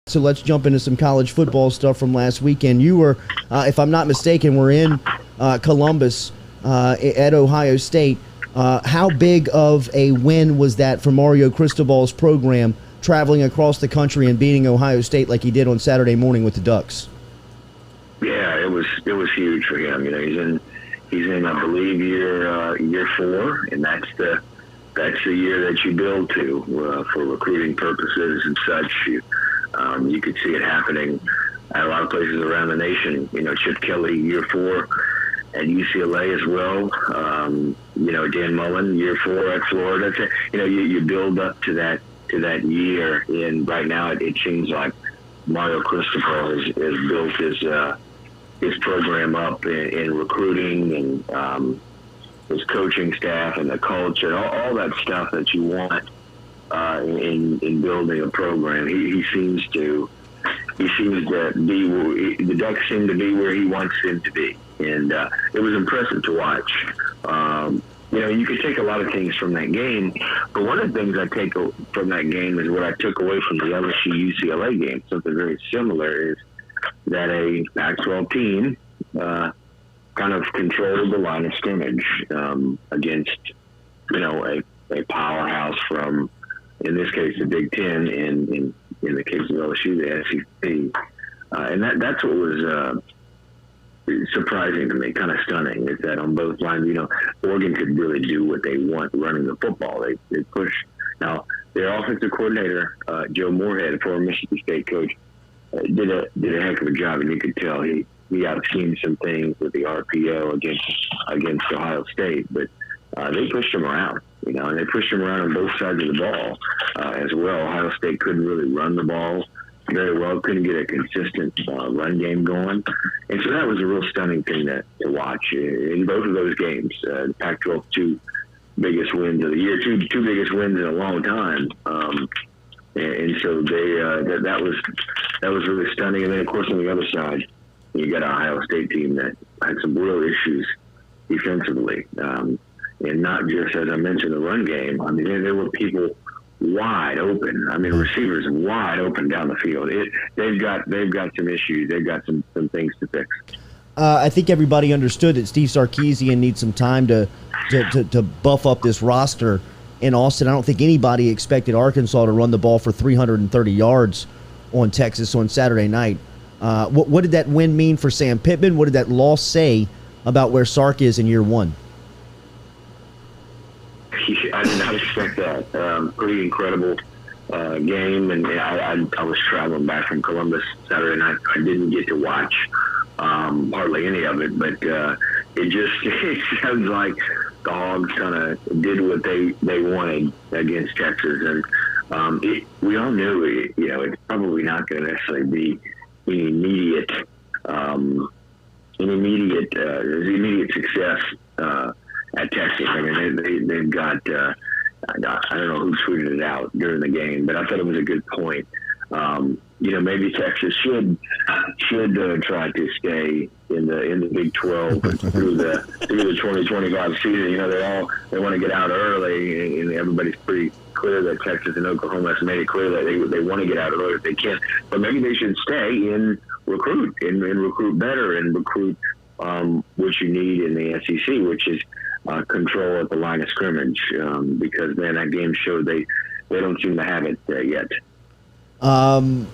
So let's jump into some college football stuff from last weekend. You were, if I'm not mistaken, we're in Columbus at Ohio State. How big of a win was that for Mario Cristobal's program, traveling across the country and beating Ohio State like he did on Saturday morning with the Ducks? Yeah, it was huge for him. You know, he's in I believe year 4, and that's the year that you build to for recruiting purposes and such. You could see it happening at a lot of places around the nation. You know, Chip Kelly, year 4 at UCLA as well. You know, Dan Mullen, year 4 at Florida. You know, you build up to that year, and right now it seems like Mario Cristobal has built his program up in recruiting and his coaching staff and the culture, all that stuff that you want in building a program. He seems to be the Ducks seem to be where he wants them to be, and it was impressive to watch. You know, you could take a lot of things from that game, but one of the things I take from that game is what I took away from the LSU UCLA game. Something very similar is that a Pac-12 team kind of controlled the line of scrimmage against, you know, a powerhouse from, in this case, the Big Ten, and in the case of LSU, the SEC. And that's what was surprising to me, kind of stunning, is that on both lines, you know, Oregon could really do what they want running the football. They push. Now, their offensive coordinator, Joe Moorhead, former Mississippi State coach, did a heck of a job, and you could tell he outseen some things with the RPO against Ohio State, but they pushed him around, you know, and they pushed him around on both sides of the ball as well. Ohio State couldn't really run the ball very well, couldn't get a consistent run game going, and so that was a real stunning thing to watch in both of those games. The Pac-12 two biggest wins of the year, two biggest wins in a long time. And so that was really stunning. And then, of course, on the other side, you got an Ohio State team that had some real issues defensively, and not just, as I mentioned, the run game. I mean, there were people wide open. I mean, receivers wide open down the field. They've got some issues. They've got some things to fix. I think everybody understood that Steve Sarkisian needs some time to buff up this roster in Austin. I don't think anybody expected Arkansas to run the ball for 330 yards on Texas on Saturday night. What did that win mean for Sam Pittman? What did that loss say about where Sark is in year 1? I did not expect that. Pretty incredible game, and I was traveling back from Columbus Saturday night. I didn't get to watch hardly any of it, but it sounds like the Hogs kind of did what they wanted against Texas, and we all knew it's probably not going to necessarily be immediate success at Texas. I mean, they've got I don't know who tweeted it out during the game, but I thought it was a good point. Maybe Texas should try to stay in the Big 12 through the 2025 season. You know, they want to get out early, and everybody's pretty clear that Texas and Oklahoma has made it clear that they want to get out early if they can. But maybe they should stay and recruit better and recruit what you need in the SEC, which is control at the line of scrimmage. Because man, that game showed they don't seem to have it yet.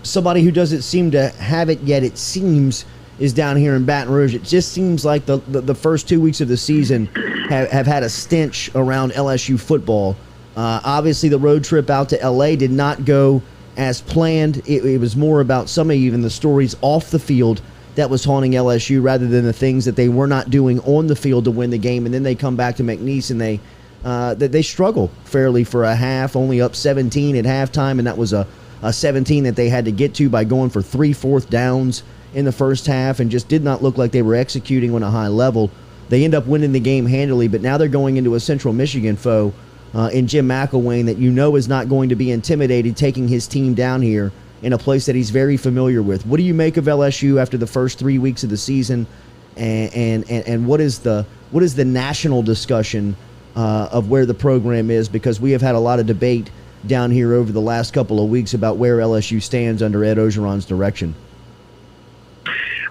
Somebody who doesn't seem to have it yet, it seems, is down here in Baton Rouge. It just seems like the first 2 weeks of the season have had a stench around LSU football. Obviously, the road trip out to L.A. did not go as planned. It was more about some of even the stories off the field that was haunting LSU rather than the things that they were not doing on the field to win the game. And then they come back to McNeese and they struggle fairly for a half, only up 17 at halftime, and that was a 17 that they had to get to by going for 3 4th downs in the first half, and just did not look like they were executing on a high level. They end up winning the game handily, but now they're going into a Central Michigan foe in Jim McElwain that is not going to be intimidated, taking his team down here in a place that he's very familiar with. What do you make of LSU after the first 3 weeks of the season, and what is the national discussion of where the program is? Because we have had a lot of debate down here over the last couple of weeks about where LSU stands under Ed Orgeron's direction?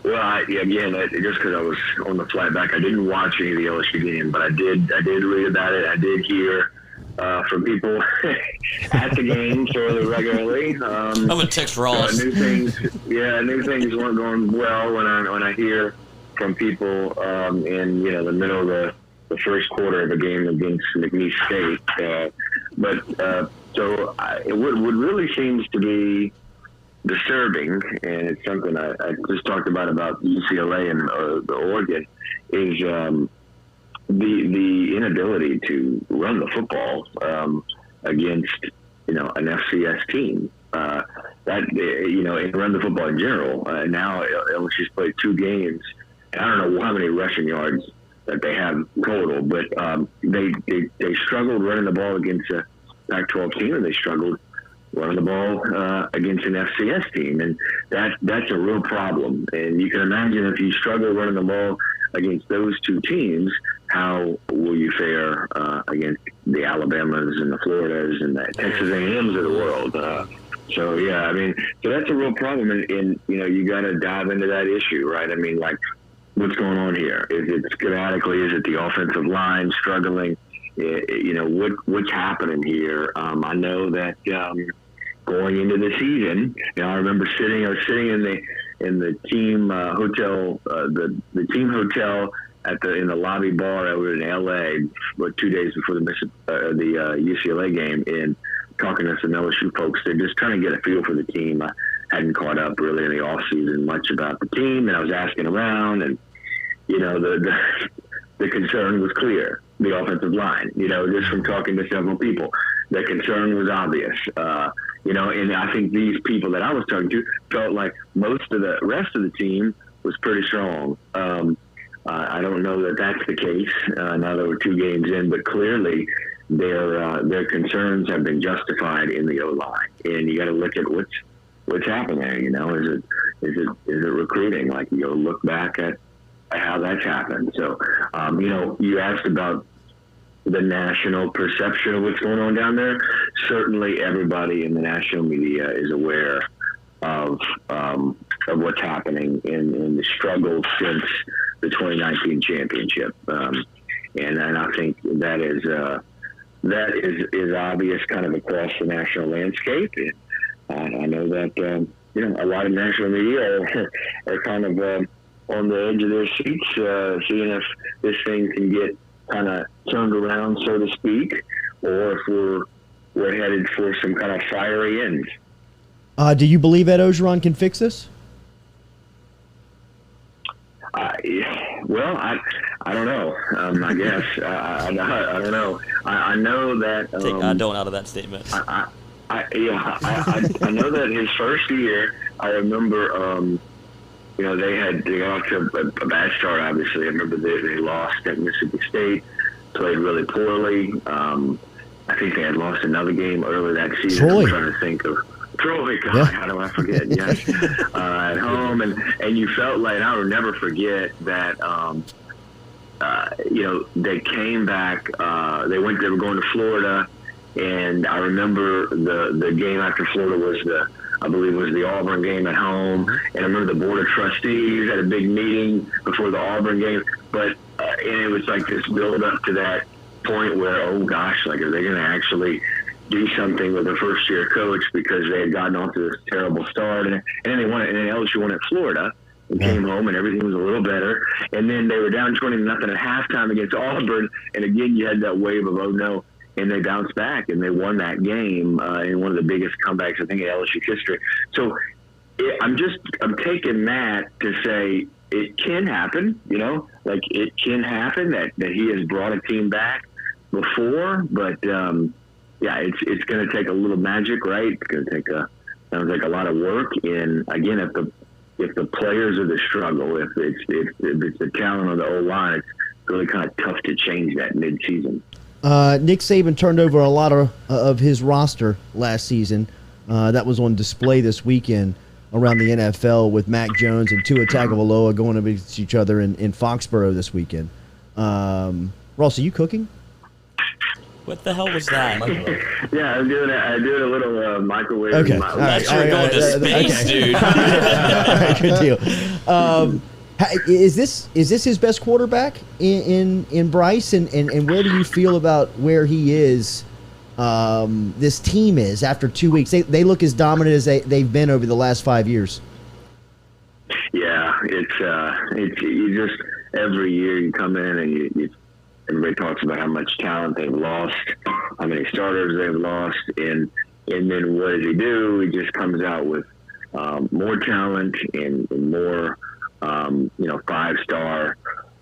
Well, again, just because I was on the flight back, I didn't watch any of the LSU game, but I did read about it. I did hear from people at the game fairly regularly. I'm gonna text Ross. New things weren't going well when I hear from people in the middle of the first quarter of a game against McNeese State. What really seems to be disturbing, and it's something I just talked about UCLA and the Oregon, is the inability to run the football against an FCS team. And run the football in general. Now LSU's played 2 games. And I don't know how many rushing yards that they have total, but they struggled running the ball against a Pac-12 team, and they struggled running the ball against an FCS team, and that's a real problem. And you can imagine if you struggle running the ball against those 2 teams, how will you fare against the Alabamas and the Floridas and the Texas A&Ms of the world? So that's a real problem, and you got to dive into that issue, right? I mean, like, what's going on here? Is it schematically? Is it the offensive line struggling? What's happening here? I know that going into the season, I remember I was sitting in the team hotel, the team hotel in the lobby bar over in LA, 2 days before the UCLA game, and talking to some LSU folks. They're just trying to get a feel for the team. I hadn't caught up really in the off season much about the team, and I was asking around, and the concern was clear. The offensive line, just from talking to several people, the concern was obvious. And I think these people that I was talking to felt like most of the rest of the team was pretty strong. I don't know that that's the case. Now there were 2 games in, but clearly their concerns have been justified in the O-line, and you got to look at what's happening there. Is it recruiting? Like, look back at how that's happened. So, you asked about the national perception of what's going on down there. Certainly everybody in the national media is aware of what's happening in the struggle since the 2019 championship. And I think that is obvious kind of across the national landscape. And I know that, a lot of national media are kind of on the edge of their seats, seeing if this thing can get kind of turned around, so to speak, or if we're headed for some kind of fiery ends. Do you believe Ed Orgeron can fix this? Well, I don't know. I guess I don't know. I know that. Take I don't out of that statement. I know that his first year, I remember. They got off to a bad start. Obviously, I remember they lost at Mississippi State, played really poorly. I think they had lost another game earlier that season. Troy. I'm trying to think of Troy. God, yeah. How do I forget? Yes, at home, and you felt like I will never forget that. They came back. They were going to Florida, and I remember the game after Florida was I believe it was the Auburn game at home. And I remember the Board of Trustees had a big meeting before the Auburn game. But and it was like this build up to that point where, oh gosh, like, are they going to actually do something with a first year coach, because they had gotten off to this terrible start. And then they won it, and then LSU won at Florida and came home, and everything was a little better. And then they were down 20-0 at halftime against Auburn. And again, you had that wave of, oh no. And they bounced back, and they won that game in one of the biggest comebacks, I think, in LSU history. So I'm taking that to say it can happen, like it can happen that he has brought a team back before. But, it's going to take a little magic, right? It's going to take sounds like a lot of work. And, again, if the players are the struggle, if it's the talent on the O-line, it's really kind of tough to change that mid-season. Nick Saban turned over a lot of his roster last season. That was on display this weekend around the NFL with Mac Jones and Tua Tagovailoa going against each other in Foxborough this weekend. Ross, are you cooking? What the hell was that? Yeah, I'm doing a little microwave. Okay. My, All right. You're going to space, dude. All right, good deal. Is this his best quarterback in Bryce, and where do you feel about where he is? This team is after 2 weeks. They look as dominant as they've been over the last 5 years. Yeah, it's you just every year you come in and you everybody talks about how much talent they've lost, how many starters they've lost, and then what does he do? He just comes out with more talent and more 5-star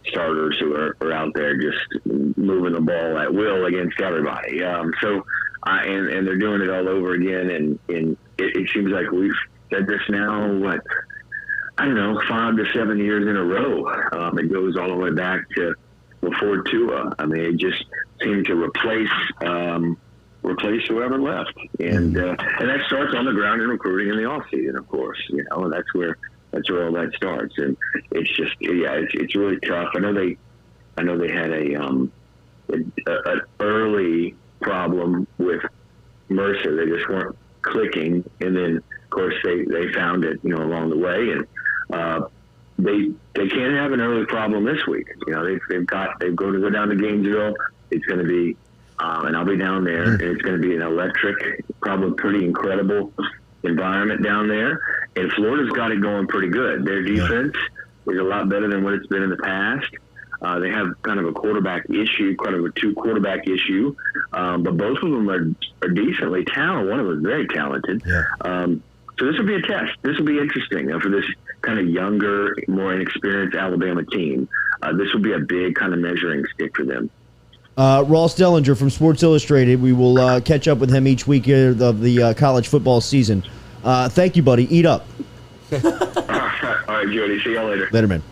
starters who are out there just moving the ball at will against everybody. And they're doing it all over again, and it seems like we've said this now, 5 to 7 years in a row. It goes all the way back to before Tua. I mean, it just seemed to replace whoever left, and that starts on the ground in recruiting in the offseason, of course. And that's where all that starts, and it's just it's really tough. I know they had an early problem with Mercer. They just weren't clicking, and then of course they found it along the way, and they can't have an early problem this week. They've got to go down to Gainesville. It's going to be and I'll be down there, and it's going to be an electric, probably pretty incredible environment down there. And Florida's got it going pretty good. Their defense is a lot better than what it's been in the past. They have kind of a quarterback issue, kind of a 2-quarterback issue, but both of them are decently talented. One of them is very talented. Yeah. So this will be a test. This will be interesting for this kind of younger, more inexperienced Alabama team. This will be a big kind of measuring stick for them. Ross Dellenger from Sports Illustrated. We will catch up with him each week of the college football season. Thank you, buddy. Eat up. All right, Jody. See y'all later. Later, man.